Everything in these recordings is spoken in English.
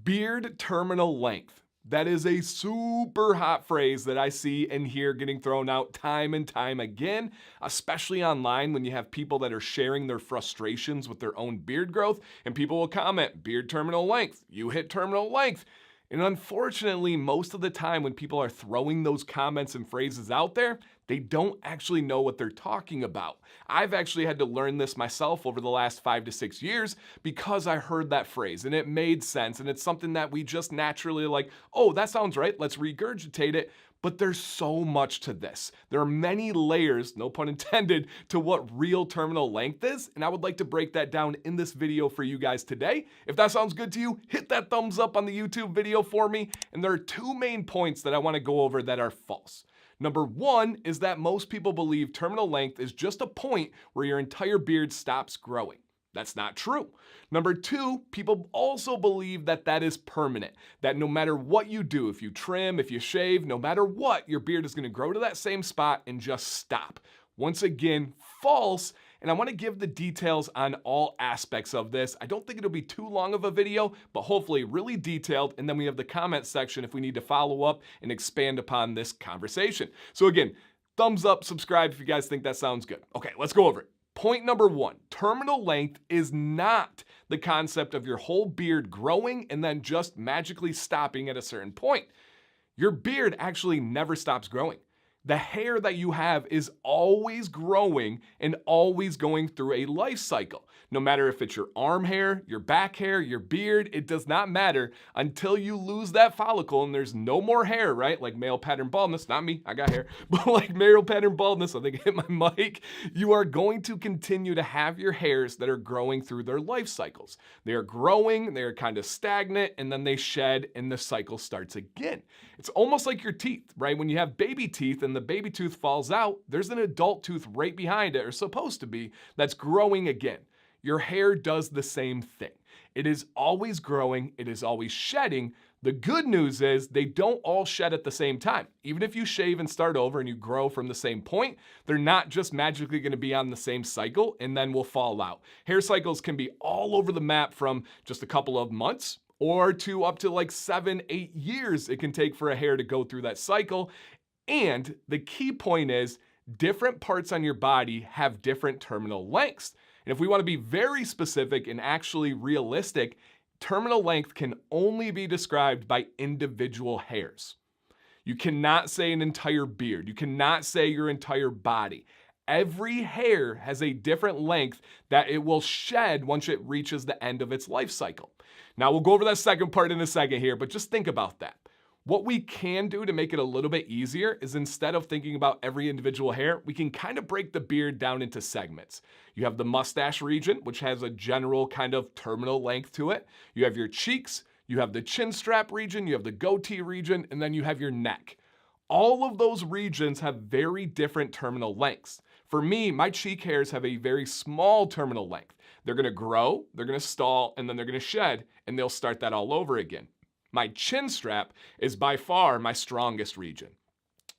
Beard terminal length. That is a super hot phrase that I see and hear getting thrown out time and time again, especially online when you have people that are sharing their frustrations with their own beard growth, and people will comment, beard terminal length, you hit terminal length. And unfortunately, most of the time when people are throwing those comments and phrases out there, they don't actually know what they're talking about. I've actually had to learn this myself over the last 5 to 6 years because I heard that phrase and it made sense, and it's something that we just naturally like, oh, that sounds right, let's regurgitate it. But there's so much to this. There are many layers, no pun intended, to what real terminal length is, and I would like to break that down in this video for you guys today. If that sounds good to you, hit that thumbs up on the YouTube video for me. And there are two main points that I want to go over that are false. Number one is that most people believe terminal length is just a point where your entire beard stops growing. That's not true. Number two, people also believe that that is permanent, that no matter what you do, if you trim, if you shave, no matter what, your beard is going to grow to that same spot and just stop. Once again, false. And I want to give the details on all aspects of this. I don't think it'll be too long of a video, but hopefully really detailed. And then we have the comment section if we need to follow up and expand upon this conversation. So again, thumbs up, subscribe if you guys think that sounds good. Okay, let's go over it. Point number one, terminal length is not the concept of your whole beard growing and then just magically stopping at a certain point. Your beard actually never stops growing. The hair that you have is always growing and always going through a life cycle. No matter if it's your arm hair, your back hair, your beard, it does not matter until you lose that follicle and there's no more hair, right? Like male pattern baldness, not me, I got hair, but like male pattern baldness, I think I hit my mic. You are going to continue to have your hairs that are growing through their life cycles. They are growing, they are kind of stagnant, and then they shed and the cycle starts again. It's almost like your teeth, right? When you have baby teeth and the baby tooth falls out, there's an adult tooth right behind it, or supposed to be, that's growing again. Your hair does the same thing. It is always growing, it is always shedding. The good news is they don't all shed at the same time. Even if you shave and start over and you grow from the same point, they're not just magically going to be on the same cycle and then will fall out. Hair cycles can be all over the map from just a couple of months or to up to like 7, 8 years it can take for a hair to go through that cycle. And the key point is different parts on your body have different terminal lengths. And if we want to be very specific and actually realistic, terminal length can only be described by individual hairs. You cannot say an entire beard. You cannot say your entire body. Every hair has a different length that it will shed once it reaches the end of its life cycle. Now we'll go over that second part in a second here, but just think about that. What we can do to make it a little bit easier is instead of thinking about every individual hair, we can kind of break the beard down into segments. You have the mustache region, which has a general kind of terminal length to it. You have your cheeks, you have the chin strap region, you have the goatee region, and then you have your neck. All of those regions have very different terminal lengths. For me, my cheek hairs have a very small terminal length. They're gonna grow, they're gonna stall, and then they're gonna shed, and they'll start that all over again. My chin strap is by far my strongest region.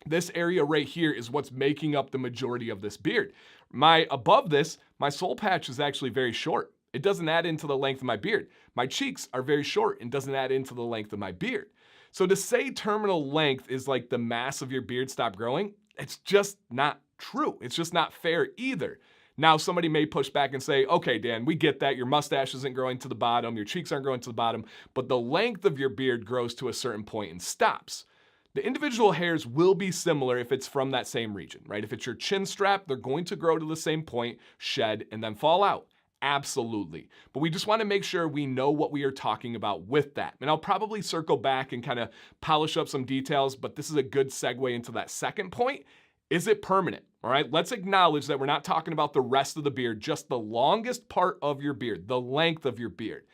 This area right here is what's making up the majority of this beard. Above this, my soul patch is actually very short. It doesn't add into the length of my beard. My cheeks are very short and doesn't add into the length of my beard. So to say terminal length is like the mass of your beard stop growing, it's just not true. It's just not fair either. Now, somebody may push back and say, okay, Dan, we get that. Your mustache isn't growing to the bottom. Your cheeks aren't growing to the bottom, but the length of your beard grows to a certain point and stops. The individual hairs will be similar if it's from that same region, right? If it's your chin strap, they're going to grow to the same point, shed, and then fall out. Absolutely. But we just want to make sure we know what we are talking about with that. And I'll probably circle back and kind of polish up some details, but this is a good segue into that second point. Is it permanent? All right, let's acknowledge that we're not talking about the rest of the beard, just the longest part of your beard, the length of your beard.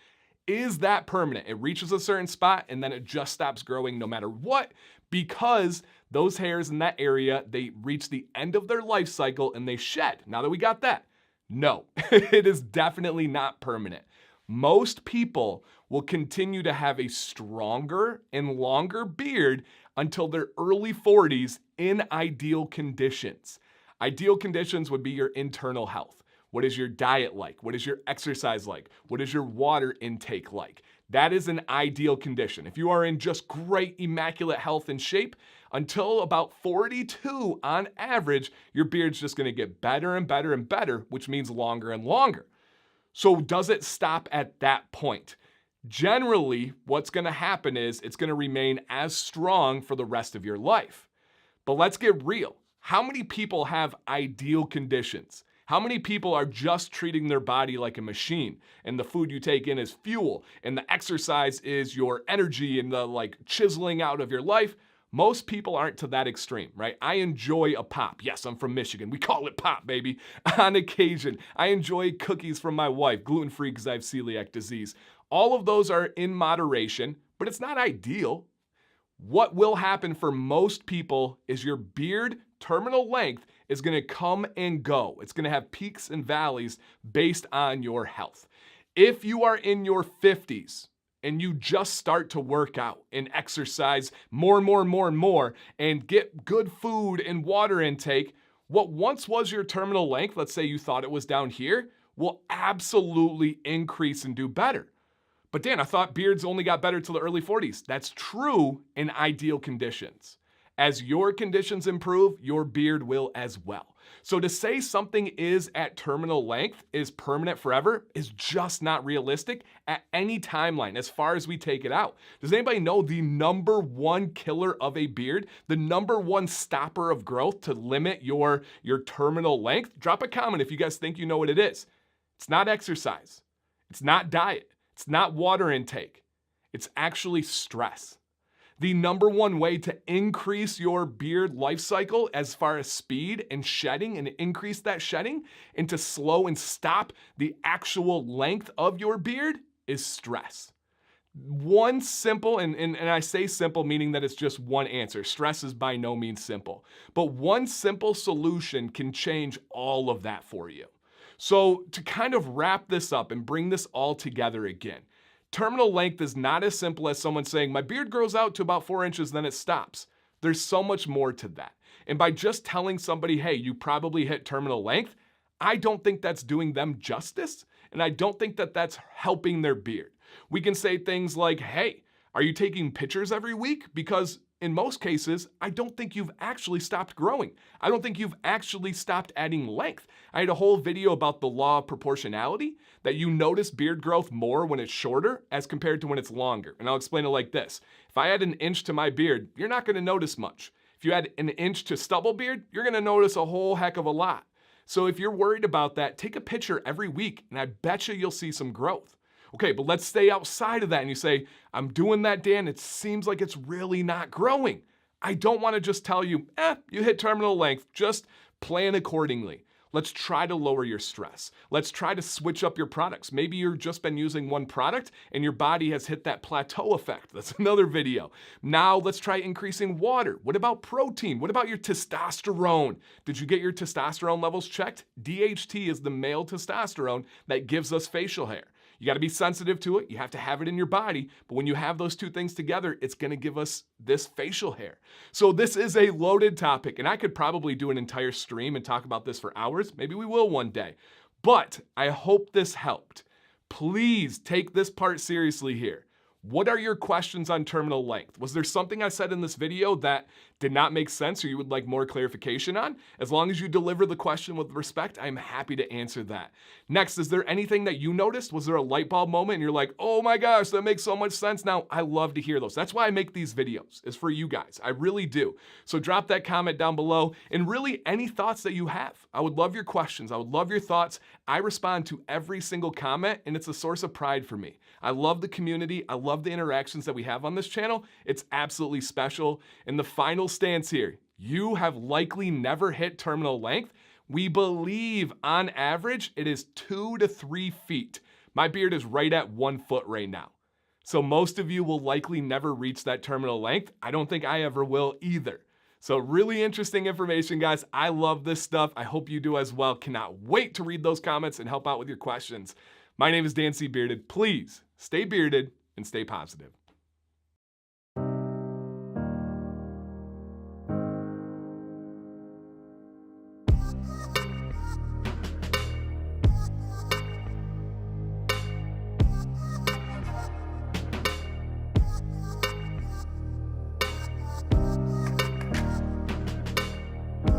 Is that permanent? It reaches a certain spot and then it just stops growing no matter what, because those hairs in that area, they reach the end of their life cycle and they shed. Now that we got that, no, it is definitely not permanent. Most people will continue to have a stronger and longer beard until their early 40s in ideal conditions. Ideal conditions would be your internal health. What is your diet like? What is your exercise like? What is your water intake like? That is an ideal condition. If you are in just great, immaculate health and shape, until about 42 on average, your beard's just gonna get better and better and better, which means longer and longer. So does it stop at that point? Generally, what's gonna happen is it's gonna remain as strong for the rest of your life. But let's get real. How many people have ideal conditions? How many people are just treating their body like a machine, and the food you take in is fuel, and the exercise is your energy and the chiseling out of your life? Most people aren't to that extreme, right? I enjoy a pop. Yes, I'm from Michigan. We call it pop, baby. On occasion, I enjoy cookies from my wife, gluten-free because I have celiac disease. All of those are in moderation, but it's not ideal. What will happen for most people is your beard terminal length is gonna come and go. It's gonna have peaks and valleys based on your health. If you are in your 50s and you just start to work out and exercise more and get good food and water intake, what once was your terminal length, let's say you thought it was down here, will absolutely increase and do better. But Dan, I thought beards only got better till the early 40s. That's true in ideal conditions. As your conditions improve, your beard will as well. So to say something is at terminal length, is permanent forever, is just not realistic at any timeline as far as we take it out. Does anybody know the number one killer of a beard, the number one stopper of growth to limit your terminal length? Drop a comment if you guys think you know what it is. It's not exercise. It's not diet. It's not water intake. It's actually stress. The number one way to increase your beard life cycle as far as speed and shedding and increase that shedding and to slow and stop the actual length of your beard is stress. One simple, and I say simple meaning that it's just one answer. Stress is by no means simple. But one simple solution can change all of that for you. So to kind of wrap this up and bring this all together again, terminal length is not as simple as someone saying, my beard grows out to about 4 inches, then it stops. There's so much more to that. And by just telling somebody, hey, you probably hit terminal length, I don't think that's doing them justice. And I don't think that that's helping their beard. We can say things like, hey, are you taking pictures every week? Because in most cases, I don't think you've actually stopped growing. I don't think you've actually stopped adding length. I had a whole video about the law of proportionality, that you notice beard growth more when it's shorter as compared to when it's longer. And I'll explain it like this. If I add an inch to my beard, you're not gonna notice much. If you add an inch to stubble beard, you're gonna notice a whole heck of a lot. So if you're worried about that, take a picture every week and I bet you'll see some growth. Okay, but let's stay outside of that and you say, I'm doing that, Dan, it seems like it's really not growing. I don't wanna just tell you, you hit terminal length, just plan accordingly. Let's try to lower your stress. Let's try to switch up your products. Maybe you've just been using one product and your body has hit that plateau effect. That's another video. Now let's try increasing water. What about protein? What about your testosterone? Did you get your testosterone levels checked? DHT is the male testosterone that gives us facial hair. You gotta be sensitive to it. You have to have it in your body. But when you have those two things together, it's gonna give us this facial hair. So this is a loaded topic, and I could probably do an entire stream and talk about this for hours. Maybe we will one day. But I hope this helped. Please take this part seriously here. What are your questions on terminal length? Was there something I said in this video that did not make sense or you would like more clarification on? As long as you deliver the question with respect, I'm happy to answer that. Next, is there anything that you noticed? Was there a light bulb moment and you're like, oh my gosh, that makes so much sense now? I love to hear those. That's why I make these videos, is for you guys. I really do. So drop that comment down below and really any thoughts that you have. I would love your questions. I would love your thoughts. I respond to every single comment and it's a source of pride for me. I love the community. I love the interactions that we have on this channel. It's absolutely special. And the final stance here, you have likely never hit terminal length. We believe on average it is 2 to 3 feet. My beard is right at 1 foot right now. So most of you will likely never reach that terminal length. I don't think I ever will either. So really interesting information, guys. I love this stuff. I hope you do as well. Cannot wait to read those comments and help out with your questions. My name is Dan C. Bearded. Please stay bearded and stay positive.